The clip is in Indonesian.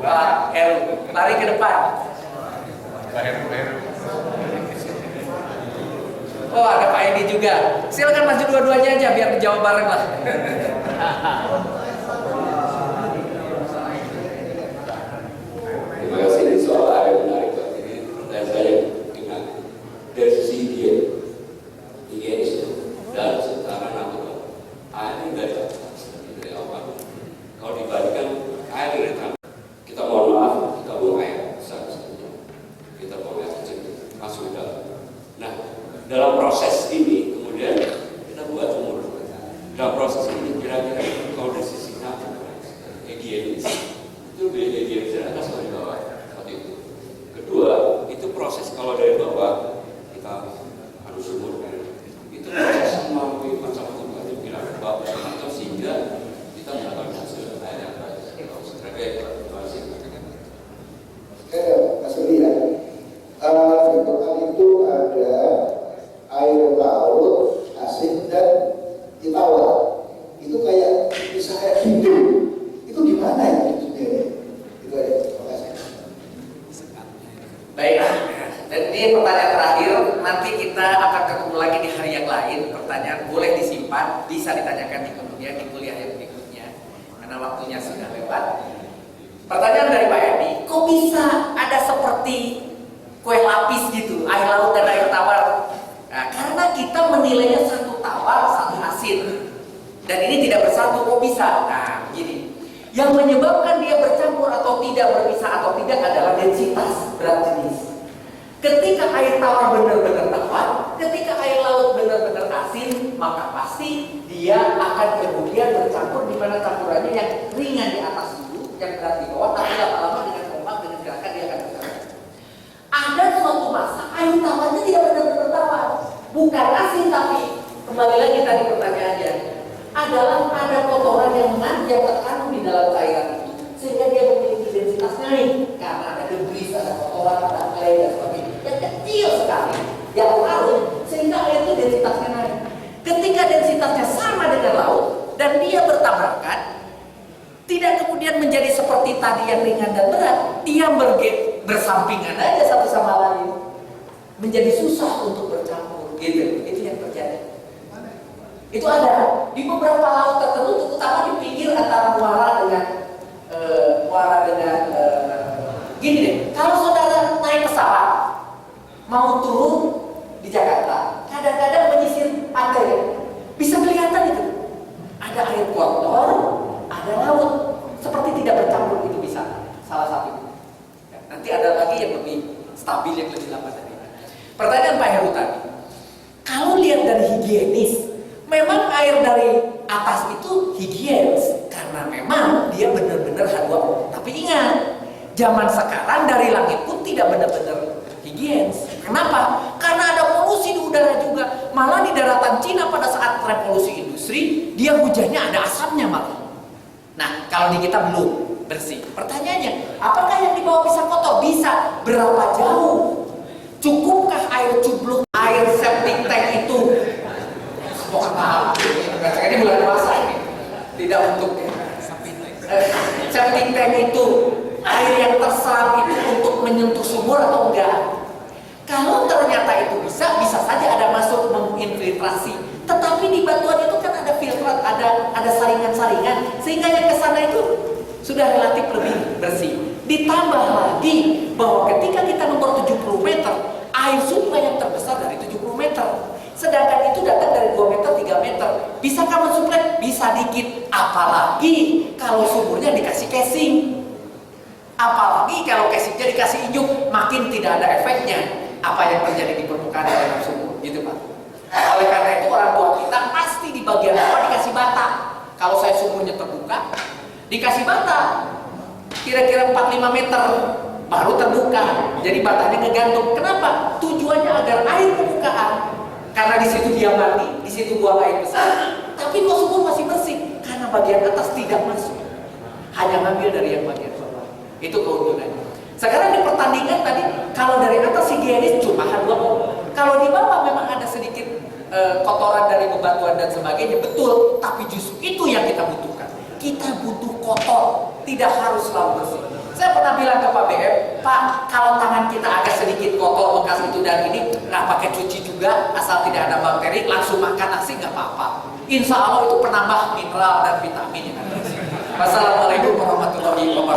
Pak Heru, lari ke depan. Pak Heru. Oh, ada Pak Edi juga. Silakan maju dua-duanya aja biar dijawab bareng lah. Terima kasih. Ini soal yang menarik Pak. Ini pertanyaan saya ingat dari sisi higienis dan setara natural. Air ini dari awal. Kalau dibandingkan air dari tanah, kita mohon maaf, kita buang air besar saja. Kita buang air kecil masuk ke dalam. Nah, dalam proses ini kemudian kita buat sumur. Dalam proses ini kira-kira kalau dari sisi natural, higienis itu higienis dari atas atau dari bawah seperti itu. Kedua, itu proses kalau dari bawah kita harus sumur itu proses melalui macam-macam tadi bilang bawah atau sehingga kita mendapatkan hasil air yang baik. Terima kasih. Mas Uli ya, bentukan itu ada air laut, asin dan tawar. Itu kayak bisa kayak hidup. Itu gimana ya? Itu aja. Terima kasih. Baik, dan ini pertanyaan terakhir. Nanti kita akan ketemu lagi di hari yang lain. Pertanyaan boleh disimpan, bisa ditanyakan di kuliah yang berikutnya, karena waktunya sudah lewat. Pertanyaan dari Pak Edi, kok bisa ada seperti kue lapis gitu, air laut dan air tawar? Nah, karena kita menilainya satu tawar, satu asin, dan ini tidak bersatu, kok bisa? Nah, gini, yang menyebabkan dia bercampur atau tidak, berpisah atau tidak adalah densitas berat jenis. Ketika air tawar benar-benar tawar, ketika air laut benar-benar asin, maka pasti dia akan kemudian bercampur di mana campurannya yang ringan di atas dulu, yang berat di bawah, tapi lama-lama dengan ombak, dengan gerakan dia akan bercampur. Ada suatu masa air tawarnya tidak benar-benar tawar, bukan asin, tapi kembali lagi tadi pertanyaannya adalah ada kotoran yang terkandung di dalam cairan itu, sehingga dia memiliki densitas naik karena ada debris, ada kotoran, ada clay dan sebagainya yang kecil sekali yang larut, sehingga air itu densitasnya naik. Ketika densitasnya sama dengan laut dan dia bertabrakan, tidak kemudian menjadi seperti tadi yang ringan dan berat, dia bersampingan aja satu sama lain, menjadi susah untuk bercampur gitu. Itu yang terjadi. Itu ada di beberapa laut tertentu, terutama di pinggir antara muara dengan gini deh. Kalau saudara naik pesawat mau turun di Jakarta, kadang-kadang menyisir pantai, bisa kelihatan itu ada air kotor, ada laut, seperti tidak bercampur, itu bisa salah satu. Nanti ada lagi yang lebih stabil, yang lebih lama dari itu. Pertanyaan Pak Heru tadi, kalau lihat dari higienis, memang air dari atas itu higienis karena memang dia benar-benar H2O. Tapi ingat, zaman sekarang dari langit pun tidak benar-benar higienis. Kenapa? Karena ada polusi di udara juga. Malah di daratan Cina pada saat revolusi industri, dia hujannya ada asapnya malah. Nah, kalau di kita belum bersih. Pertanyaannya, apakah yang di bawah bisa kotor? Bisa. Berapa jauh? Cukupkah air cubluk, air septic tank itu? Semua tahu. Ini bulan puasa ini. Tidak untuk septic tank itu, air yang terserap itu untuk menyentuh sumur atau enggak? Kalau ternyata itu bisa saja ada masuk menginfiltrasi. Tetapi di batuan itu kan ada filtrat, ada saringan-saringan, sehingga yang kesana itu sudah relatif lebih bersih. Ditambah lagi bahwa ketika kita nomor 70 meter, air suplai yang terbesar dari 70 meter. Sedangkan itu datang dari 2 meter, 3 meter. Bisakah mensuplai? Bisa dikit. Apalagi kalau sumurnya dikasih casing. Apalagi kalau casingnya dikasih injuk, makin tidak ada efeknya. Apa yang terjadi di permukaan dalam sumur, gitu Pak. Oleh karena itu orang tua kita pasti di bagian bawah dikasih bata. Kalau saya sumurnya terbuka, dikasih bata. Kira-kira 4-5 meter baru terbuka. Jadi batanya ngegantung. Kenapa? Tujuannya agar air permukaan. Karena di situ dia mati, di situ buang air besar. Tapi kok sumur masih bersih? Karena bagian atas tidak masuk. Hanya ngambil dari yang bagian bawah. Itu keuntungannya. Sekarang di pertandingan tadi, kalau dari atas higienis cuma H2O. Kalau di bawah memang ada sedikit kotoran dari bebatuan dan sebagainya, betul. Tapi justru itu yang kita butuhkan. Kita butuh kotor. tidak harus selalu bersih. Saya pernah bilang ke Pak BM, Pak, kalau tangan kita agak sedikit kotor bekas itu dan ini, nggak pakai cuci juga, asal tidak ada bakteri, langsung makan nasi nggak apa-apa. Insya Allah itu penambah mineral dan vitamin yang ada di sini. Wassalamualaikum warahmatullahi wabarakatuh.